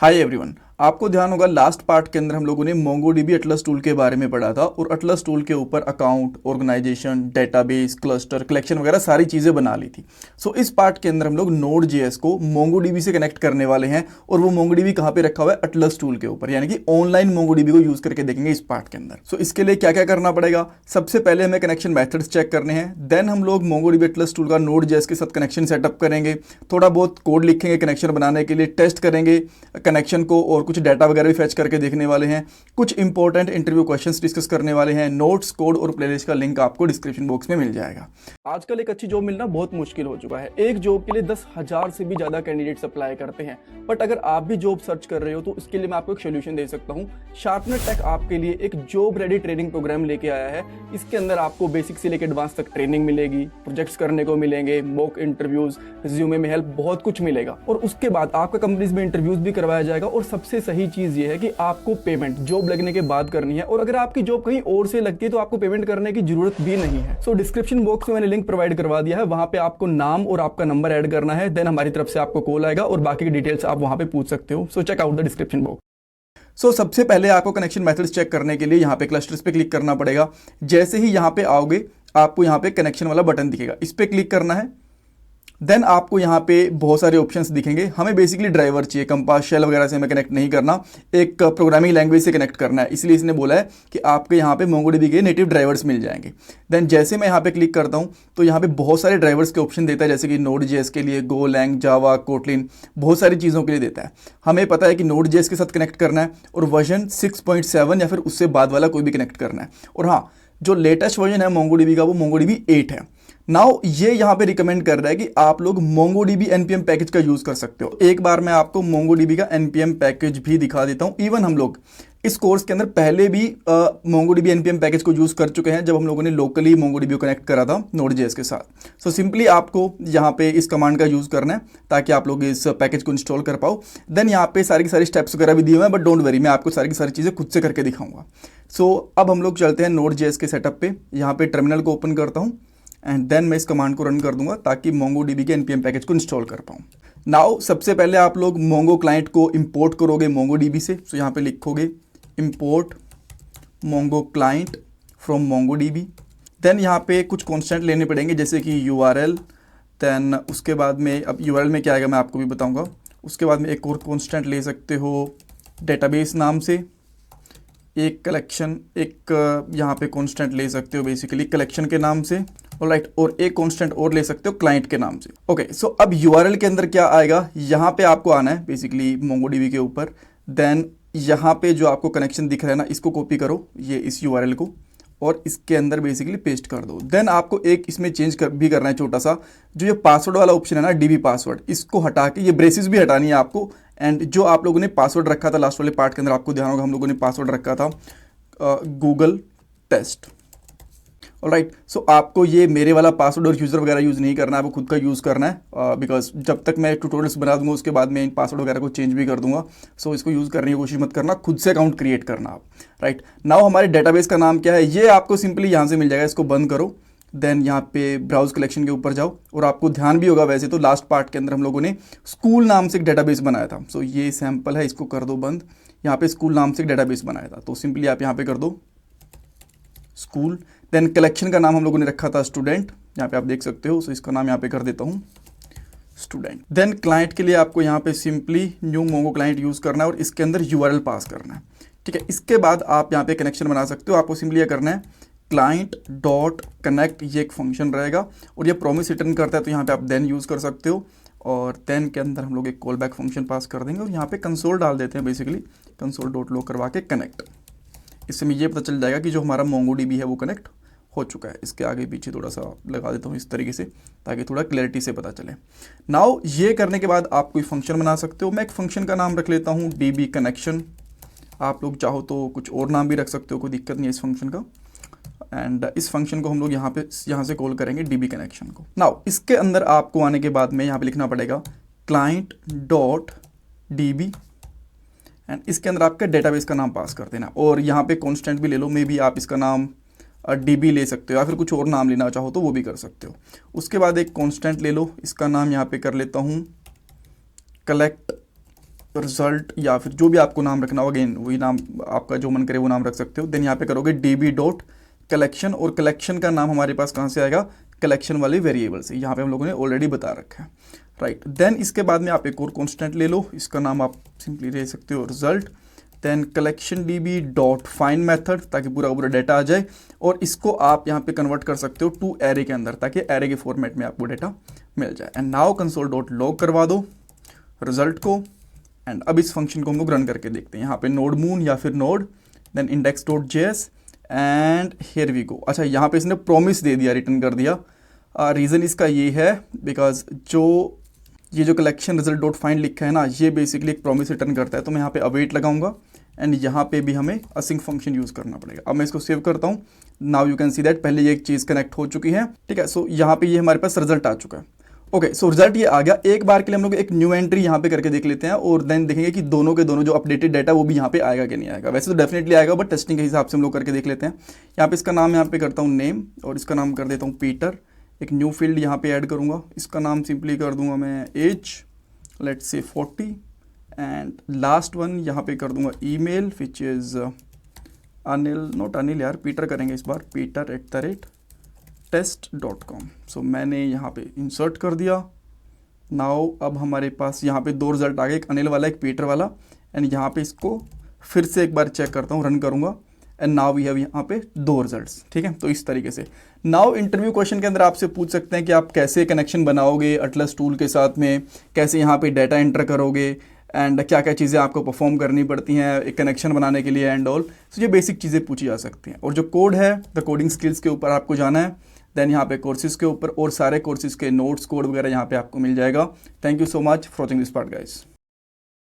Hi everyone. आपको ध्यान होगा लास्ट पार्ट के अंदर हम लोगों ने मोंगोडीबी अटलस टूल के बारे में पढ़ा था और अटलस टूल के ऊपर account, organisation, database, cluster, collection वगैरह सारी चीज़ें बना ली थी। सो इस पार्ट के अंदर हम लोग नोड जेएस को मोंगोडीबी से कनेक्ट करने वाले हैं और वो मोंगोडीबी कहाँ पे रखा हुआ है? अटलस टूल के ऊपर, यानी कि ऑनलाइन मोंगोडीबी को यूज़ करके देखेंगे इस पार्ट के अंदर। सो इसके लिए क्या क्या करना पड़ेगा? सबसे पहले हमें कनेक्शन मैथड्स चेक करने हैं, देन हम लोग मोंगोडीबी अटलस टूल का नोड जेएस के साथ कनेक्शन सेटअप करेंगे, थोड़ा बहुत कोड लिखेंगे कनेक्शन बनाने के लिए, टेस्ट करेंगे कनेक्शन को और कुछ डाटा वगैरह भी फैच करके देखने वाले हैं, कुछ इंपॉर्टेंट इंटरव्यू क्वेश्चंस डिस्कस करने वाले हैं। नोट्स, कोड और प्लेलिस्ट का लिंक आपको डिस्क्रिप्शन बॉक्स में मिल जाएगा। आजकल एक अच्छी जॉब मिलना बहुत मुश्किल हो चुका है। एक जॉब के लिए 10,000 से भी ज्यादा कैंडिडेट्स अप्लाई करते हैं। बट अगर आप भी जॉब सर्च कर रहे हो तो इसके लिए मैं आपको एक सोल्यूशन दे सकता हूँ। शार्पनर टेक आपके लिए एक जॉब रेडी ट्रेनिंग प्रोग्राम लेके आया है। इसके अंदर आपको बेसिक से लेकर एडवांस तक ट्रेनिंग मिलेगी, प्रोजेक्ट्स करने को मिलेंगे, मॉक इंटरव्यूज, रिज्यूमे में हेल्प, बहुत कुछ मिलेगा। और उसके बाद आपका कंपनीज में इंटरव्यूज भी करवाया जाएगा। और सबसे सही चीज ये है कि आपको पेमेंट जॉब लगने के बाद करनी है, और अगर आपकी जॉब कहीं और से लगती है तो आपको पेमेंट करने की जरूरत भी नहीं है। सो डिस्क्रिप्शन बॉक्स में मैंने लिंक प्रोवाइड करवा दिया है, वहां पे आपको नाम और आपका नंबर ऐड करना है, देन हमारी तरफ से आपको कॉल आएगा और बाकी की डिटेल्स आप वहां पे पूछ सकते हो। So check out the description box. सबसे पहले आपको कनेक्शन मेथड्स चेक करने के लिए यहाँ पे क्लस्टर्स पे क्लिक करना पड़ेगा। जैसे ही यहाँ पे आओगे आपको यहाँ पे कनेक्शन वाला बटन दिखेगा, इस पे क्लिक करना है। देन आपको यहाँ पे बहुत सारे ऑप्शंस दिखेंगे। हमें बेसिकली ड्राइवर चाहिए, कंपास, शेल वगैरह से हमें कनेक्ट नहीं करना, एक प्रोग्रामिंग लैंग्वेज से कनेक्ट करना है। इसलिए इसने बोला है कि आपके यहाँ पे मोंगोडीबी के नेटिव ड्राइवर्स मिल जाएंगे। देन जैसे मैं यहाँ पे क्लिक करता हूँ तो यहाँ पे बहुत सारे ड्राइवर्स के ऑप्शन देता है, जैसे कि नोड जेएस के लिए, गो, लैंग, जावा, कोटलिन, बहुत सारी चीज़ों के लिए देता है। हमें पता है कि नोड जेएस के साथ कनेक्ट करना है और वर्जन 6.7 या फिर उससे बाद वाला कोई भी कनेक्ट करना है। और हाँ, जो लेटेस्ट वर्जन है मोंगोडीबी का वो मोंगोडीबी 8 है। नाउ ये यहाँ पे रिकमेंड कर रहा है कि आप लोग मोंगोडीबी एनपीएम पैकेज का यूज कर सकते हो। एक बार मैं आपको मोंगोडीबी का एनपीएम पैकेज भी दिखा देता हूँ। इवन हम लोग इस कोर्स के अंदर पहले भी मोंगोडीबी एनपीएम पैकेज को यूज कर चुके हैं, जब हम लोगों ने लोकली मोंगोडीबी को कनेक्ट करा था नोड जेएस के साथ। सो सिंपली आपको यहाँ पे इस कमांड का यूज करना है ताकि आप लोग इस पैकेज को इंस्टॉल कर पाओ। देन यहाँ पे सारी की सारी स्टेप्स वगैरह भी दिए हुए हैं, बट डोंट वरी, मैं आपको सारी की सारी चीज़ें खुद से करके दिखाऊंगा। सो अब हम लोग चलते हैं नोड जेएस के सेटअप पे। यहाँ पे टर्मिनल को ओपन करता हूँ एंड देन मैं इस कमांड को रन कर दूंगा ताकि मोंगोडीबी के एनपीएम पैकेज को इंस्टॉल कर पाऊँ। नाउ सबसे पहले आप लोग मोंगो क्लाइंट को इंपोर्ट करोगे मोंगोडीबी से। सो यहाँ पे लिखोगे import Mongo client from MongoDB. Then यहाँ पे कुछ कॉन्स्टेंट लेने पड़ेंगे, जैसे कि यूआरएल। देन उसके बाद में, अब यूआरएल में क्या आएगा मैं आपको भी बताऊँगा। उसके बाद में एक और कॉन्स्टेंट ले सकते हो डेटाबेस नाम से, एक कलेक्शन, एक यहाँ पे कॉन्स्टेंट ले सकते हो बेसिकली कलेक्शन के नाम से, ऑलराइट, और एक कांस्टेंट और ले सकते हो क्लाइंट के नाम से। ओके, सो अब यूआरएल के अंदर क्या आएगा, यहाँ पे आपको आना है बेसिकली मोंगोडीबी के ऊपर। देन यहाँ पे जो आपको कनेक्शन दिख रहा है ना, इसको कॉपी करो, ये इस यूआरएल को, और इसके अंदर बेसिकली पेस्ट कर दो। देन आपको एक इसमें चेंज भी करना है छोटा सा, जो ये पासवर्ड वाला ऑप्शन है ना, डीबी पासवर्ड, इसको हटा के ये ब्रेसेस भी हटानी है आपको। एंड जो आप लोगों ने पासवर्ड रखा था लास्ट वाले पार्ट के अंदर, आपको ध्यान होगा हम लोगों ने पासवर्ड रखा था गूगल टेस्ट। ऑलराइट, सो आपको ये मेरे वाला पासवर्ड और यूज़र वगैरह यूज़ नहीं करना है, आपको खुद का यूज़ करना है, बिकॉज जब तक मैं ट्यूटोरियल्स बना दूंगा उसके बाद मैं इन पासवर्ड वगैरह को चेंज भी कर दूंगा। सो इसको यूज़ करने की कोशिश मत करना, खुद से अकाउंट क्रिएट करना आप। राइट, नाउ हमारे डेटाबेस का नाम क्या है, ये आपको सिंपली यहाँ से मिल जाएगा। इसको बंद करो, देन यहाँ पे ब्राउज कलेक्शन के ऊपर जाओ, और आपको ध्यान भी होगा वैसे तो लास्ट पार्ट के अंदर हम लोगों ने स्कूल नाम से एक डेटाबेस बनाया था। सो ये सैम्पल है, इसको कर दो बंद। यहाँ पे स्कूल नाम से एक डेटाबेस बनाया था, तो सिंपली आप यहाँ पे कर दो स्कूल। देन कलेक्शन का नाम हम लोगों ने रखा था स्टूडेंट, यहाँ पे आप देख सकते हो। सो इसका नाम यहाँ पे कर देता हूँ स्टूडेंट। देन क्लाइंट के लिए आपको यहाँ पे simply new Mongo client use करना है और इसके अंदर यूआरएल पास करना है। ठीक है, इसके बाद आप यहाँ पे कनेक्शन बना सकते हो। आपको सिंपली ये करना है क्लाइंट डॉट कनेक्ट, ये एक फंक्शन रहेगा और ये प्रॉमिस रिटर्न करता है, तो यहाँ पे आप देन यूज़ कर सकते हो। और देन के अंदर हम लोग एक कॉल बैक फंक्शन पास कर देंगे और यहाँ पे कंसोल डाल देते हैं, बेसिकली कंसोल डॉट लॉग करवा के कनेक्ट। इससे हमें ये पता चल जाएगा कि जो हमारा मोंगोडीबी है वो कनेक्ट हो चुका है। इसके आगे पीछे थोड़ा सा लगा देता हूँ इस तरीके से, ताकि थोड़ा क्लैरिटी से पता चले। नाउ ये करने के बाद आप कोई फंक्शन बना सकते हो। मैं एक फंक्शन का नाम रख लेता हूँ डीबी कनेक्शन। आप लोग चाहो तो कुछ और नाम भी रख सकते हो, कोई दिक्कत नहीं है इस फंक्शन का। एंड इस फंक्शन को हम लोग यहाँ से कॉल करेंगे डीबी कनेक्शन को। नाउ इसके अंदर आपको आने के बाद में यहाँ पे लिखना पड़ेगा क्लाइंट डॉट डीबी, एंड इसके अंदर आपका डेटाबेस का नाम पास कर देना। और यहाँ पे कॉन्स्टेंट भी ले लो, मे बी आप इसका नाम डीबी ले सकते हो या फिर कुछ और नाम लेना चाहो तो वो भी कर सकते हो। उसके बाद एक कांस्टेंट ले लो, इसका नाम यहाँ पे कर लेता हूँ कलेक्ट रिजल्ट या फिर जो भी आपको नाम रखना हो, अगेन वही नाम आपका जो मन करे वो नाम रख सकते हो। देन यहाँ पे करोगे db डॉट कलेक्शन, और कलेक्शन का नाम हमारे पास कहाँ से आएगा, कलेक्शन वाले वेरिएबल से, यहाँ पे हम लोगों ने ऑलरेडी बता रखा है, राइट। देन इसके बाद में आप एक और कॉन्स्टेंट ले लो, इसका नाम आप सिंपली ले सकते हो result. Then collection db dot find method, ताकि पूरा का पूरा डाटा आ जाए, और इसको आप यहाँ पे कन्वर्ट कर सकते हो टू एरे के अंदर, ताकि एरे के फॉर्मेट में आपको डाटा मिल जाए। And now console dot log करवा दो रिजल्ट को, एंड अब इस फंक्शन को हम लोग रन करके देखते हैं। यहाँ पे नोड मून या फिर node, then index dot JS, and here we go. अच्छा, यहाँ पे इसने प्रॉमिस दे दिया, रिटर्न कर दिया। रीज़न इसका ये है बिकॉज ये जो कलेक्शन रिजल्ट डॉट फाइंड लिखा है ना, ये बेसिकली एक प्रॉमिस रिटर्न करता है। तो मैं यहाँ पे अवेट लगाऊंगा, एंड यहाँ पे भी हमें असिंक फंक्शन यूज़ करना पड़ेगा। अब मैं इसको सेव करता हूँ। Now you can see that पहले ये एक चीज़ कनेक्ट हो चुकी है, ठीक है। सो यहाँ पे ये हमारे पास रिजल्ट आ चुका है। ओके, सो रिजल्ट ये आ गया। एक बार के लिए हम लोग एक न्यू एंट्री यहाँ पे करके देख लेते हैं, और देन देखेंगे कि दोनों के दोनों जो अपडेटेड डाटा वो भी यहाँ पे आएगा कि नहीं आएगा। वैसे तो डेफिनेटली आएगा, बट टेस्टिंग के हिसाब से हम लोग करके देख लेते हैं। यहाँ पे इसका नाम यहाँ पे करता हूँ नेम, और इसका नाम कर देता हूँ पीटर। एक न्यू फील्ड यहाँ पे ऐड करूँगा, इसका नाम सिंपली कर दूंगा मैं as, let's say 40, and last one यहाँ पे कर दूंगा email which is Anil, not Anil यार, पीटर करेंगे इस बार, peter@test.com। सो मैंने यहाँ पे इंसर्ट कर दिया। नाउ अब हमारे पास यहाँ पे दो रिजल्ट आ गए, एक अनिल वाला एक पीटर वाला, एंड यहाँ पे इसको फिर से एक बार चेक करता हूँ, रन करूँगा, एंड नाउ वी हैव यहाँ पे दो रिजल्ट्स, ठीक है। तो इस तरीके से नाउ इंटरव्यू क्वेश्चन के अंदर आपसे पूछ सकते हैं कि आप कैसे कनेक्शन बनाओगे अटलस टूल के साथ में, कैसे यहाँ पे डाटा एंटर करोगे, एंड क्या क्या चीज़ें आपको परफॉर्म करनी पड़ती हैं एक कनेक्शन बनाने के लिए एंड ऑल। सो ये बेसिक चीज़ें पूछी जा सकती हैं। और जो कोड है, द कोडिंग स्किल्स के ऊपर आपको जाना है। देन यहाँ पे कोर्सेज के ऊपर, और सारे कोर्सेज के नोट्स कोड वगैरह यहाँ पे आपको मिल जाएगा। Thank you so much for watching this part guys.